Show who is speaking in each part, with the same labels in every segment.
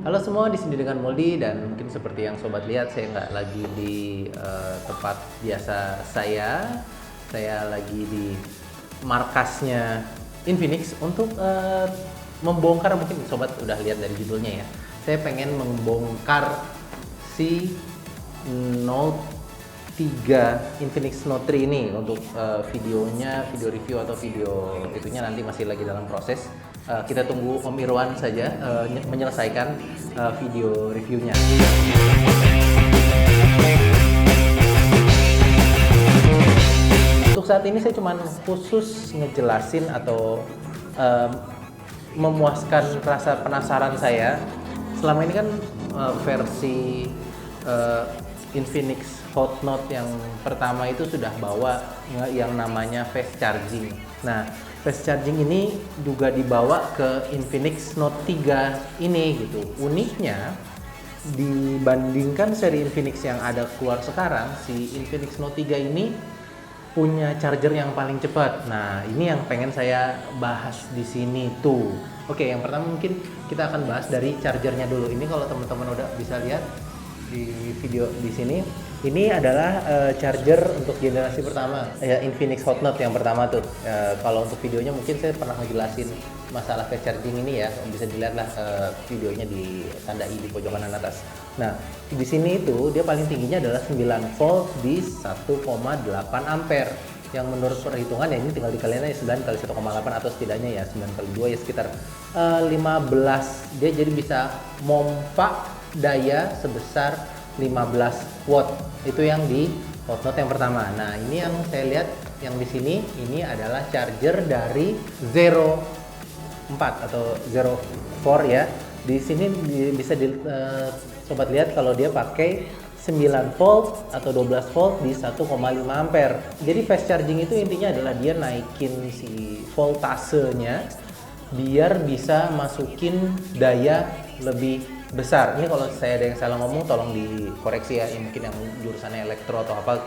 Speaker 1: Halo semua, di sini dengan Moldi dan mungkin seperti yang sobat lihat saya nggak lagi di tempat biasa saya. Saya lagi di markasnya Infinix untuk membongkar, mungkin sobat udah lihat dari judulnya ya. Saya pengen membongkar si Note 3 Infinix Note 3 ini untuk videonya, video review atau video itunya nanti masih lagi dalam proses. Kita tunggu Om Irwan saja menyelesaikan video reviewnya. Untuk saat ini saya cuma khusus ngejelasin atau memuaskan rasa penasaran saya. Selama ini kan versi Infinix Hot Note yang pertama itu sudah bawa yang namanya fast charging. Nah, fast charging ini juga dibawa ke Infinix Note 3 ini gitu. Uniknya dibandingkan seri Infinix yang ada keluar sekarang, si Infinix Note 3 ini punya charger yang paling cepat. Nah, ini yang pengen saya bahas di sini tuh. Oke, yang pertama mungkin kita akan bahas dari chargernya dulu. Ini kalau teman-teman udah bisa lihat di video di sini, ini adalah charger untuk generasi pertama Infinix Hot Note yang pertama tuh. Kalau untuk videonya mungkin saya pernah ngejelasin masalah fast charging ini ya, bisa dilihat lah videonya di tanda i di pojok kanan atas. Nah, di sini itu dia paling tingginya adalah 9 volt di 1,8 ampere. Yang menurut perhitungan ya ini tinggal dikaliin aja 9 kali 1,8 atau setidaknya ya 9 kali 2 ya sekitar 15. Dia jadi bisa mompa daya sebesar 15 watt. Itu yang di Hot Note yang pertama. Nah, ini yang saya lihat yang di sini ini adalah charger dari Zero 4 atau Zero 4 ya. Di sini bisa sobat lihat kalau dia pakai 9 volt atau 12 volt di 1,5 ampere. Jadi fast charging itu intinya adalah dia naikin si voltasenya biar bisa masukin daya lebih besar. Ini kalau saya ada yang salah ngomong tolong dikoreksi ya. Mungkin yang jurusannya elektro atau apa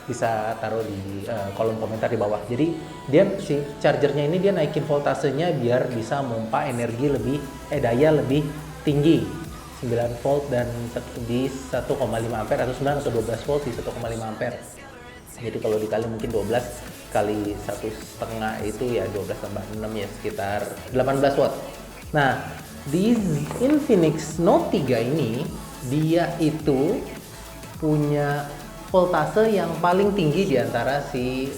Speaker 1: bisa taruh di kolom komentar di bawah. Jadi dia si chargernya ini dia naikin voltasenya biar bisa memompa energi lebih daya lebih tinggi. 9 volt dan di 1,5 ampere atau 9 atau 12 volt di 1,5 ampere. Jadi kalau dikali mungkin 12 kali 1,5 itu ya 12 tambah 6 ya sekitar 18 watt. Nah, di Infinix Note 3 ini dia itu punya voltase yang paling tinggi di antara si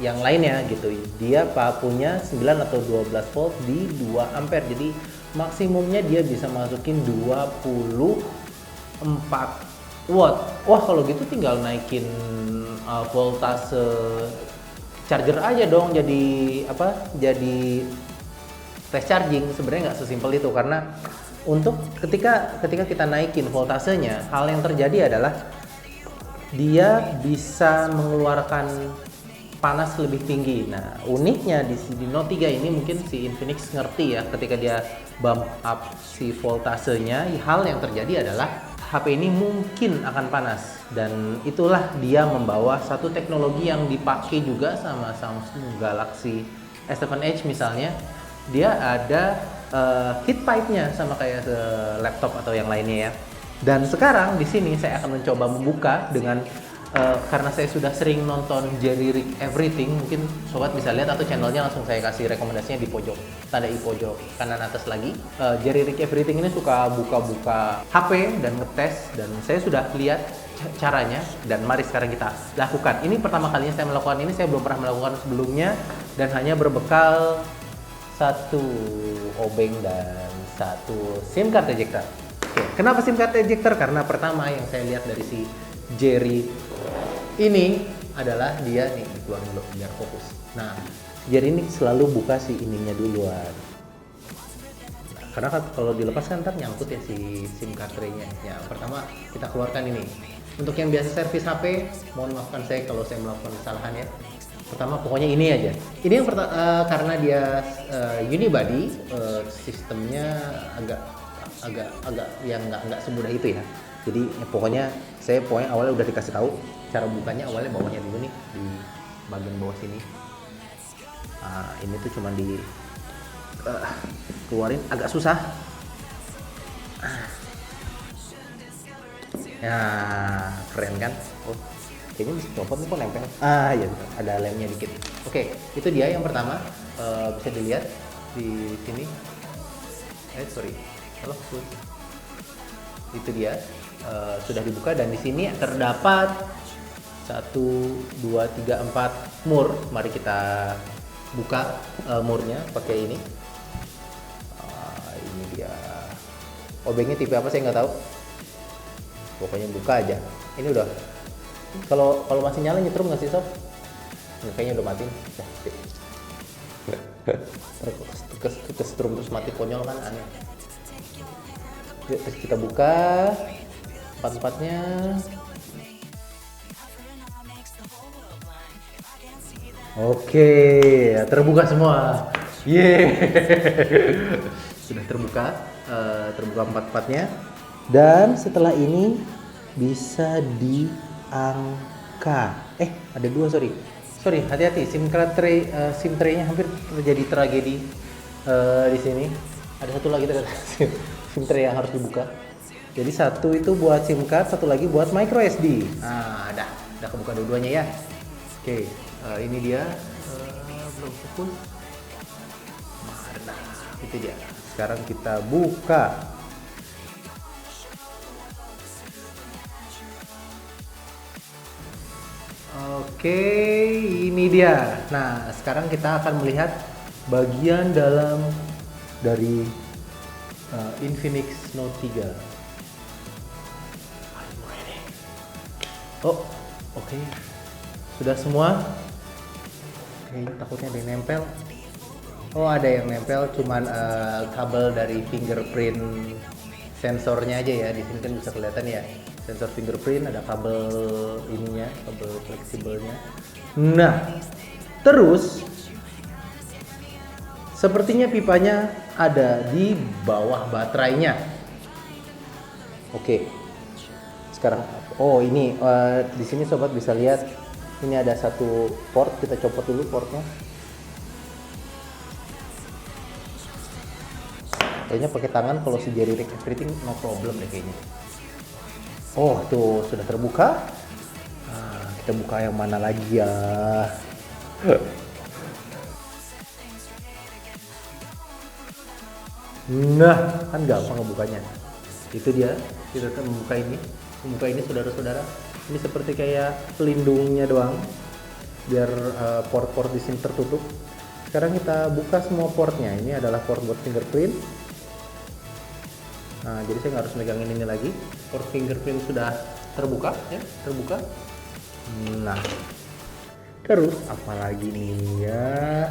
Speaker 1: yang lainnya gitu. Dia punya 9 atau 12 volt di 2 ampere. Jadi maksimumnya dia bisa masukin 24 watt. Wah, kalau gitu tinggal naikin voltase charger aja dong jadi apa? Jadi fast charging. Sebenarnya nggak sesimpel itu karena untuk ketika kita naikin voltasenya, hal yang terjadi adalah dia bisa mengeluarkan panas lebih tinggi. Nah, uniknya di Note 3 ini mungkin si Infinix ngerti ya, ketika dia bump up si voltasenya, hal yang terjadi adalah HP ini mungkin akan panas. Dan itulah dia membawa satu teknologi yang dipakai juga sama Samsung Galaxy S7 Edge misalnya. Dia ada heat pipe-nya sama kayak laptop atau yang lainnya ya. Dan sekarang di sini saya akan mencoba membuka dengan karena saya sudah sering nonton Jerry Rig Everything, mungkin sobat bisa lihat atau channelnya langsung saya kasih rekomendasinya di pojok tanda i pojok kanan atas lagi. Jerry Rig Everything ini suka buka-buka HP dan ngetes, dan saya sudah lihat caranya dan mari sekarang kita lakukan. Ini pertama kalinya saya melakukan ini, saya belum pernah melakukan sebelumnya dan hanya berbekal satu obeng dan satu SIM card ejector. Oke, kenapa SIM card ejector? Karena pertama yang saya lihat dari si Jerry ini adalah dia nih, keluar dulu biar fokus. Nah, Jerry ini selalu buka si ininya duluan. Nah, karena kalau dilepas kan ntar nyangkut ya si SIM card tray-nya. Ya, pertama kita keluarkan ini. Untuk yang biasa servis HP, mohon maafkan saya kalau saya melakukan kesalahan ya. Pertama pokoknya ini aja. Ini yang karena dia unibody, sistemnya agak yang nggak semudah itu ya. Jadi ya, pokoknya awalnya udah dikasih tahu cara bukanya, awalnya bawahnya dulu nih di bagian bawah sini. Nah, ini tuh cuma di keluarin agak susah. Ya, keren kan? Oh, kayaknya bisa copot nih kok nempel. Ya, ada lemnya dikit. Oke, itu dia yang pertama. Bisa dilihat di sini. Sorry, salah tuh. Itu dia sudah dibuka dan di sini terdapat 1, 2, 3, 4 mur. Mari kita buka murnya pakai ini. Ini dia. Obengnya tipe apa saya nggak tahu. Pokoknya buka aja. Ini udah. Kalau masih nyala nyetrum nggak sih sob? Kayaknya udah mati. Dah, sip. Kesetrum terus mati, konyol kan, aneh. Yuk, terus kita buka empat-empatnya. Oke, terbuka semua. Sudah terbuka empat-empatnya. Dan setelah ini bisa diangkat. Ada dua, sorry, hati-hati. SIM tray-nya hampir terjadi tragedi di sini. Ada satu lagi ternyata SIM tray yang harus dibuka. Jadi satu itu buat SIM card, satu lagi buat micro SD. Udah kebuka dua-duanya ya. Oke, ini dia belum fokus. Nah, itu dia. Sekarang kita buka. Oke, ini dia. Nah, sekarang kita akan melihat bagian dalam dari Infinix Note 3. Oh, oke. Sudah semua? Oke, takutnya ada yang nempel. Oh, ada yang nempel, cuman kabel dari fingerprint sensornya aja ya. Di sini kan bisa kelihatan ya. Sensor fingerprint, ada kabel ininya, kabel fleksibelnya. Nah, terus sepertinya pipanya ada di bawah baterainya. Oke. Sekarang, ini di sini sobat bisa lihat, ini ada satu port. Kita copot dulu portnya. Kayaknya pakai tangan, kalau si jari everything no problem deh kayaknya. Oh, tuh sudah terbuka. Kita buka yang mana lagi ya? Nah, kan gampang ngebukanya. Itu dia. Kita akan membuka ini. Saudara-saudara. Ini seperti kayak pelindungnya doang, biar port-port di sini tertutup. Sekarang kita buka semua portnya. Ini adalah port buat fingerprint. Nah, jadi saya nggak harus megangin ini lagi. Port fingerprint sudah terbuka, ya, terbuka. Nah, terus apalagi nih ya?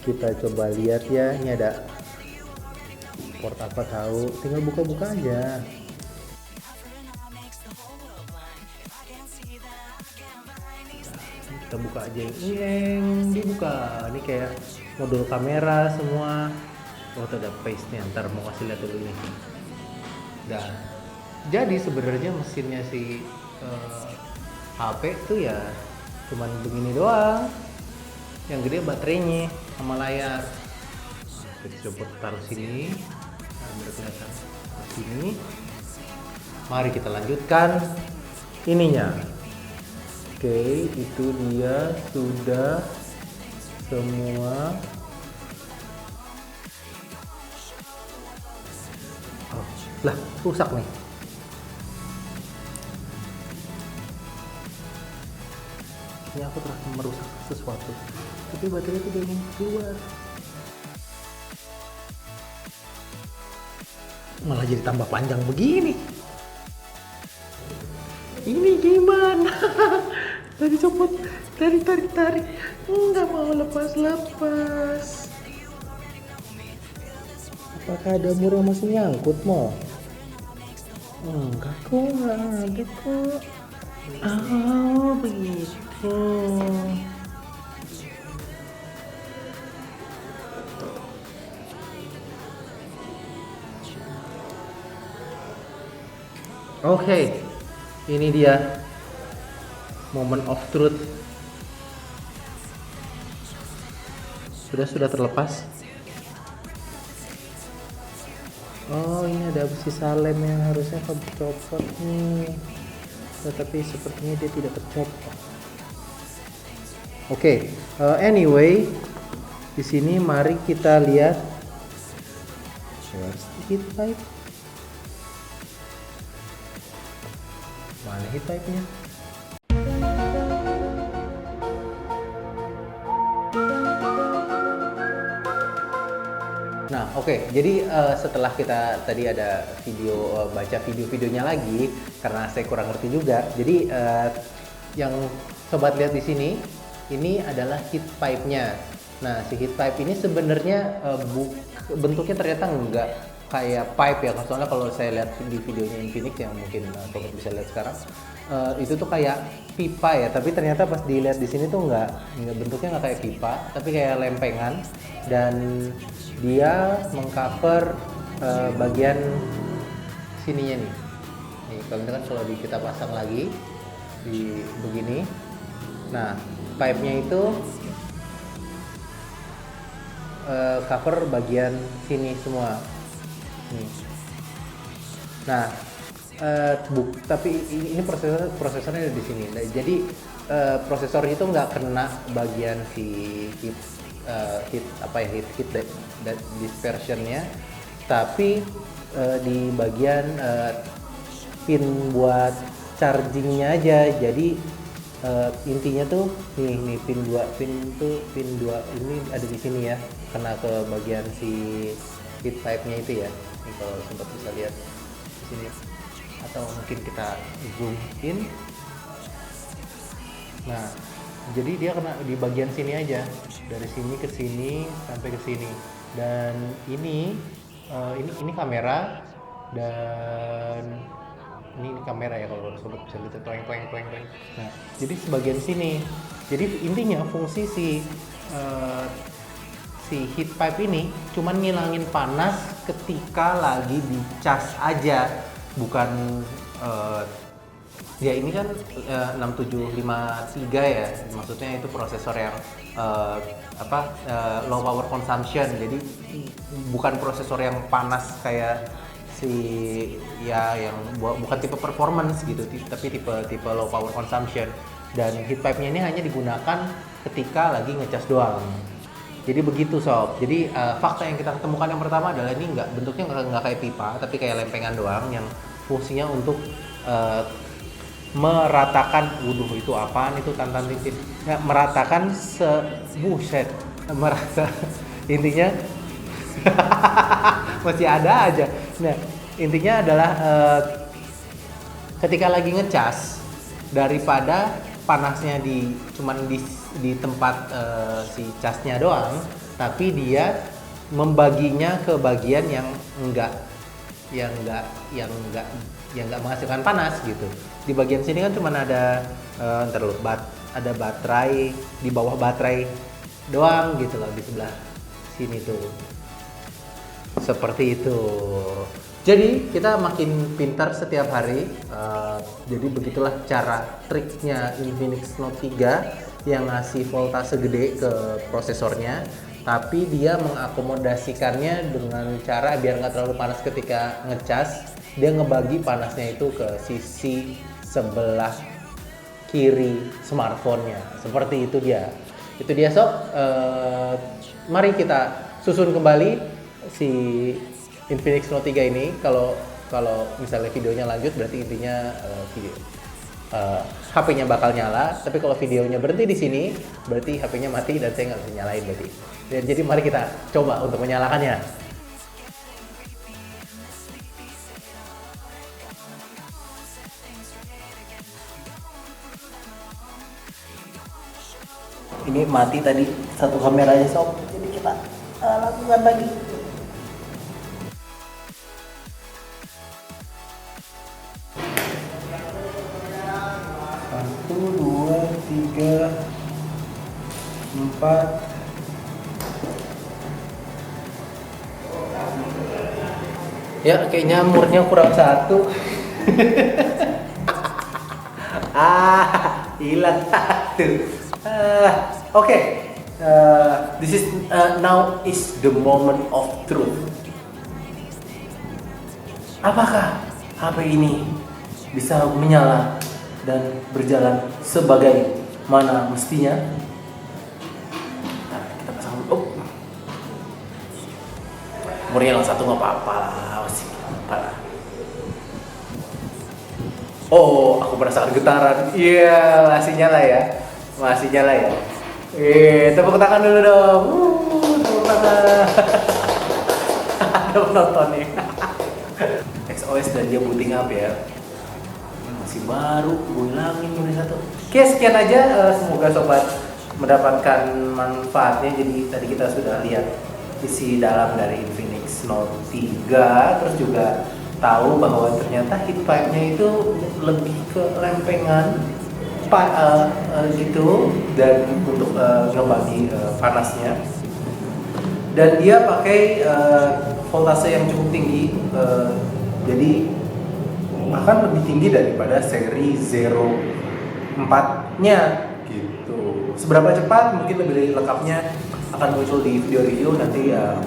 Speaker 1: Kita coba lihat ya. Ini ada port apa tahu? Tinggal buka-buka aja. Kita buka aja yang dibuka. Ini kayak modul kamera semua. Oh, tuh ada paste-nya. Ntar mau kasih lihat dulu nih. Dan jadi sebenarnya mesinnya si HP tuh ya cuman begini doang. Yang gede baterainya sama layar. Kita coba taruh sini. Biar kelihatan sini. Mari kita lanjutkan ininya. Oke, itu dia sudah semua. Lah, rusak nih. Ini aku terus merusak sesuatu. Tapi baterai itu udah keluar. Malah jadi tambah panjang begini. Ini gimana? Tadi copot, tarik. Nggak mau lepas. Apakah ada mur yang masih nyangkut, Mo? Enggak kok, nggak ada kok. Oh, begitu. Oke, ini dia moment of truth. Sudah terlepas. Oh, ini ada sisa lem yang harusnya kecopot nih, tetapi sepertinya dia tidak tercopot. Oke, anyway, di sini mari kita lihat heat pipe. Mana heat pipe-nya? Nah, oke. Jadi setelah kita tadi ada video baca video-videonya lagi karena saya kurang ngerti juga. Jadi yang sobat lihat di sini ini adalah heat pipe-nya. Nah, si heat pipe ini sebenarnya bentuknya ternyata enggak kayak pipe ya. Soalnya kalau saya lihat di videonya Infinix yang mungkin sobat bisa lihat sekarang, itu tuh kayak pipa ya. Tapi ternyata pas dilihat di sini tuh enggak bentuknya nggak kayak pipa, tapi kayak lempengan. Dan dia mengcover bagian sininya nih. Nih, kalau kita pasang lagi di begini. Nah, pipe-nya itu cover bagian sini semua. Nih. Nah, tapi ini prosesornya ada di sini. Nah, jadi prosesor itu nggak kena bagian si heat dispersionnya, tapi di bagian pin buat chargingnya aja. Jadi intinya tuh nih pin 2 ini ada di sini ya, kena ke bagian si heat pipe-nya itu ya. Ini kalau sempat bisa lihat di sini, atau mungkin kita zoom in. Nah, jadi dia kena di bagian sini aja, dari sini ke sini sampai ke sini. Dan ini kamera, dan ini kamera ya, kalau sobat bisa lihat toeng. Nah, jadi sebagian sini. Jadi intinya fungsi si heat pipe ini cuman ngilangin panas ketika lagi dicas aja, bukan ya ini kan 6753 ya, maksudnya itu prosesor yang low power consumption, jadi bukan prosesor yang panas kayak yang bukan tipe performance gitu, tapi tipe low power consumption. Dan heat pipe-nya ini hanya digunakan ketika lagi ngecas doang. Jadi begitu sob. Jadi fakta yang kita ketemukan yang pertama adalah ini bentuknya nggak kayak pipa, tapi kayak lempengan doang yang fungsinya untuk meratakan, itu apaan itu tantan titik ya, meratakan merata intinya masih ada aja. Nah, intinya adalah ketika lagi ngecas, daripada panasnya cuman di tempat si casnya doang, tapi dia membaginya ke bagian yang enggak menghasilkan panas gitu. Di bagian sini kan cuma ada ada baterai, di bawah baterai doang gitu loh, di sebelah sini tuh. Seperti itu. Jadi kita makin pintar setiap hari. Jadi begitulah triknya Infinix Note 3 yang ngasih voltase gede ke prosesornya, tapi dia mengakomodasikannya dengan cara biar nggak terlalu panas ketika ngecas. Dia ngebagi panasnya itu ke sisi sebelah kiri smartphone-nya. Seperti itu dia. Itu dia sob. Mari kita susun kembali si Infinix Note 3 ini. Kalau misalnya videonya lanjut, berarti intinya HP-nya bakal nyala. Tapi kalau videonya berhenti di sini, berarti HP-nya mati dan saya nggak bisa nyalain berarti. Dan jadi mari kita coba untuk menyalakannya. Ini mati tadi satu kameranya sob, jadi kita lakukan lagi. 1, 2, 3, 4. Ya, kayaknya murnya kurang 1. Hilang 1. Okay. This is now is the moment of truth. apakah HP ini bisa menyala dan berjalan sebagai mana mestinya? Nah, kita pasang dulu. Umurnya yang satu nggak apa-apa lah, masih apa lah. Oh, aku merasakan getaran. Iya, masih nyala ya. Masih nyala ya. Tepuk tangan dulu dong. Tepuk tangan. Ada penonton nih. XOS dan dia booting up ya. Masih baru, gue hilangin udah satu. Oke, sekian aja. Semoga sobat mendapatkan manfaatnya. Jadi tadi kita sudah lihat isi dalam dari Infinix Note 3, terus juga tahu bahwa ternyata heat pipe-nya itu lebih ke lempengan gitu, dan untuk ngebagi panasnya, dan dia pakai voltase yang cukup tinggi, jadi akan lebih tinggi daripada seri 04-nya gitu. Seberapa cepat mungkin lebih lengkapnya akan muncul di video review nanti ya.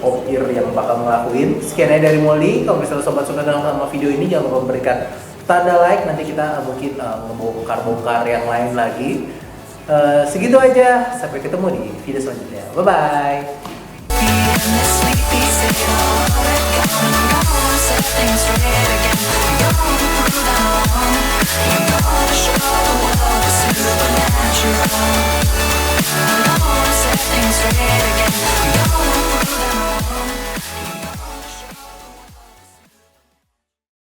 Speaker 1: Opir yang bakal ngelakuin. Sekian aja dari Molly. Kalau misalnya sobat suka dengan sama video ini, jangan lupa memberikan tanda like. Nanti kita mungkin ngebongkar yang lain lagi. Segitu aja. Sampai ketemu di video selanjutnya. Bye bye.